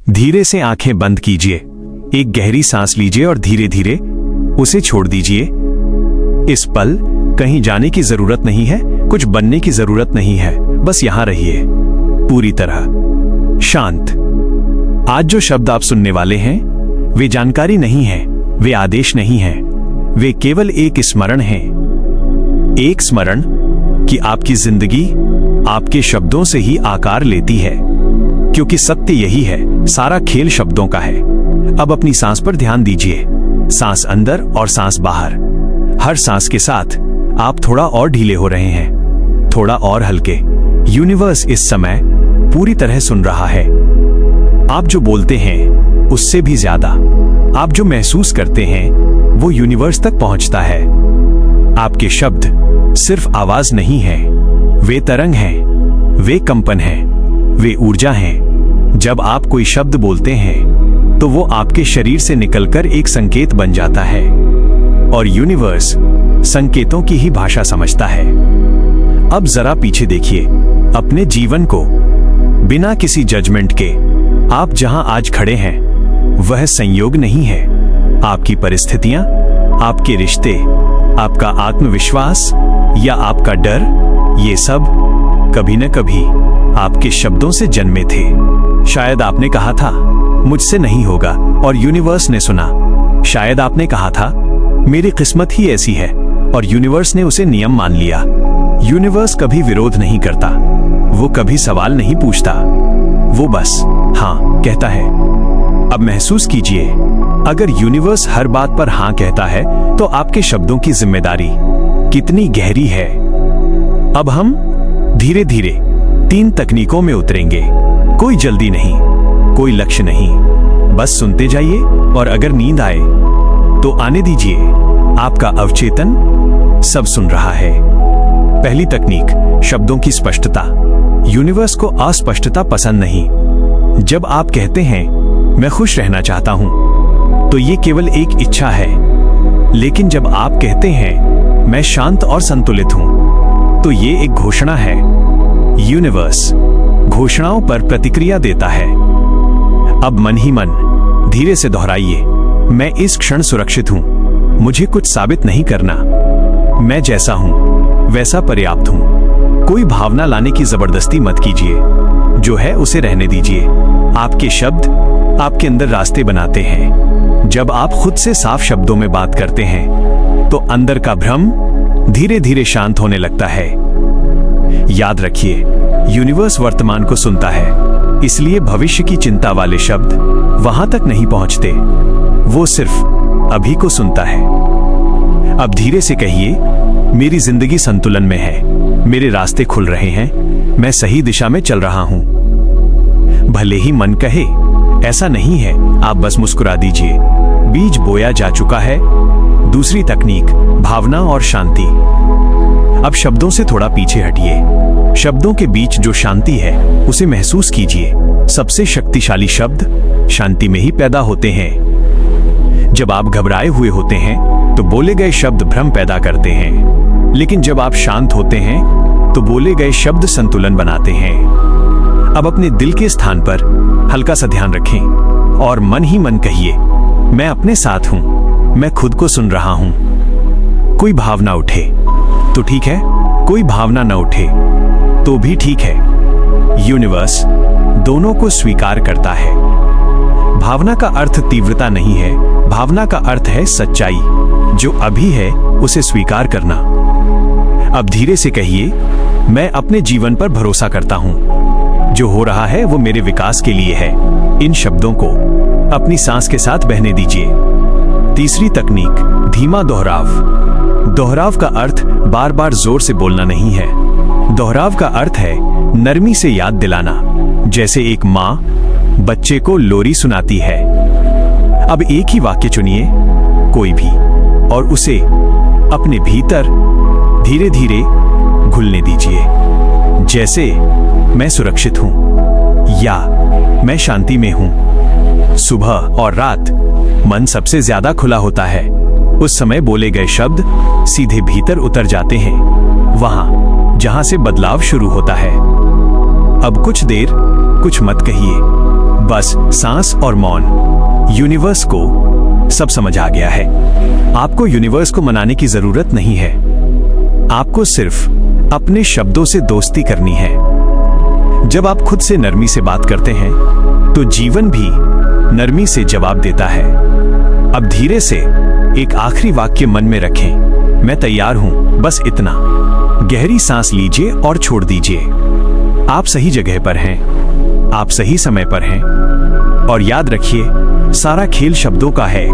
धीरे से आंखें बंद कीजिए, एक गहरी सांस लीजिए और धीरे धीरे उसे छोड़ दीजिए। इस पल कहीं जाने की जरूरत नहीं है, कुछ बनने की जरूरत नहीं है, बस यहां रहिए, पूरी तरह शांत। आज जो शब्द आप सुनने वाले हैं वे जानकारी नहीं है, वे आदेश नहीं है, वे केवल एक स्मरण है। एक स्मरण कि आपकी जिंदगी आपके शब्दों से ही आकार लेती है, क्योंकि सत्य यही है, सारा खेल शब्दों का है। अब अपनी सांस पर ध्यान दीजिए, सांस अंदर और सांस बाहर। हर सांस के साथ आप थोड़ा और ढीले हो रहे हैं, थोड़ा और हल्के। यूनिवर्स इस समय पूरी तरह सुन रहा है। आप जो बोलते हैं उससे भी ज्यादा आप जो महसूस करते हैं वो यूनिवर्स तक पहुंचता है। आपके शब्द सिर्फ आवाज नहीं है, वे तरंग हैं, वे कंपन हैं, वे ऊर्जा हैं। जब आप कोई शब्द बोलते हैं तो वो आपके शरीर से निकलकर एक संकेत बन जाता है, और यूनिवर्स संकेतों की ही भाषा समझता है। अब जरा पीछे देखिए, अपने जीवन को, बिना किसी जजमेंट के। आप जहां आज खड़े हैं वह संयोग नहीं है। आपकी परिस्थितियां, आपके रिश्ते, आपका आत्मविश्वास या आपका डर, ये सब कभी न कभी आपके शब्दों से जन्मे थे। शायद आपने कहा था मुझसे नहीं होगा और यूनिवर्स ने सुना। शायद आपने कहा था मेरी किस्मत ही ऐसी है और यूनिवर्स ने उसे नियम मान लिया। यूनिवर्स कभी विरोध नहीं करता, वो कभी सवाल नहीं पूछता, वो बस हाँ कहता है। अब महसूस कीजिए, अगर यूनिवर्स हर बात पर हाँ कहता है तो आपके शब्दों की जिम्मेदारी कितनी गहरी है। अब हम धीरे धीरे 3 तकनीकों में उतरेंगे। कोई जल्दी नहीं, कोई लक्ष्य नहीं, बस सुनते जाइए और अगर नींद आए तो आने दीजिए। आपका अवचेतन सब सुन रहा है। पहली तकनीक, शब्दों की स्पष्टता। यूनिवर्स को अस्पष्टता पसंद नहीं। जब आप कहते हैं मैं खुश रहना चाहता हूं तो ये केवल एक इच्छा है, लेकिन जब आप कहते हैं मैं शांत और संतुलित हूं तो ये एक घोषणा है। यूनिवर्स घोषणाओं पर प्रतिक्रिया देता है। अब मन ही मन धीरे से दोहराइए, मैं इस क्षण सुरक्षित हूं, मुझे कुछ साबित नहीं करना, मैं जैसा हूं वैसा पर्याप्त हूं। कोई भावना लाने की जबरदस्ती मत कीजिए, जो है उसे रहने दीजिए। आपके शब्द आपके अंदर रास्ते बनाते हैं। जब आप खुद से साफ शब्दों में बात करते हैं तो अंदर का भ्रम धीरे धीरे शांत होने लगता है। याद रखिए, यूनिवर्स वर्तमान को सुनता है, इसलिए भविष्य की चिंता वाले शब्द वहां तक नहीं पहुंचते, वो सिर्फ अभी को सुनता है। अब धीरे से कहिए, मेरी जिंदगी संतुलन में है, मेरे रास्ते खुल रहे हैं, मैं सही दिशा में चल रहा हूं। भले ही मन कहे ऐसा नहीं है, आप बस मुस्कुरा दीजिए, बीज बोया जा चुका है। दूसरी तकनीक, भावना और शांति। अब शब्दों से थोड़ा पीछे हटिए। शब्दों के बीच जो शांति है उसे महसूस कीजिए। सबसे शक्तिशाली शब्द शांति में ही पैदा होते हैं। जब आप घबराए हुए होते हैं तो बोले गए शब्द भ्रम पैदा करते हैं, लेकिन जब आप शांत होते हैं तो बोले गए शब्द संतुलन बनाते हैं। अब अपने दिल के स्थान पर हल्का सा ध्यान रखें और मन ही मन कहिए, मैं अपने साथ हूं, मैं खुद को सुन रहा हूं। कोई भावना उठे तो ठीक है, कोई भावना न उठे तो भी ठीक है। यूनिवर्स दोनों को स्वीकार करता है। भावना का अर्थ तीव्रता नहीं है, भावना का अर्थ है सच्चाई। जो अभी है उसे स्वीकार करना। अब धीरे से कहिए, मैं अपने जीवन पर भरोसा करता हूं, जो हो रहा है वो मेरे विकास के लिए है। इन शब्दों को अपनी सांस के साथ बहने दीजिए। तीसरी तकनीक, धीमा दोहराव। दोहराव का अर्थ बार बार जोर से बोलना नहीं है। दोहराव का अर्थ है नरमी से याद दिलाना, जैसे एक माँ बच्चे को लोरी सुनाती है। अब एक ही वाक्य चुनिए, कोई भी, और उसे अपने भीतर धीरे धीरे घुलने दीजिए। जैसे मैं सुरक्षित हूं या मैं शांति में हूं। सुबह और रात मन सबसे ज्यादा खुला होता है, उस समय बोले गए शब्द सीधे भीतर उतर जाते हैं, वहां जहां से बदलाव शुरू होता है। अब कुछ देर कुछ मत कहिए, बस सांस और मौन। यूनिवर्स को सब समझ आ गया है। आपको यूनिवर्स को मनाने की जरूरत नहीं है। आपको सिर्फ अपने शब्दों से दोस्ती करनी है। जब आप खुद से नरमी से बात करते हैं तो जीवन भी नरमी से जवाब देता है। अब धीरे से एक आखिरी वाक्य मन में रखें, मैं तैयार हूं, बस इतना। गहरी सांस लीजिए और छोड़ दीजिए। आप सही जगह पर हैं, आप सही समय पर हैं, और याद रखिए, सारा खेल शब्दों का है।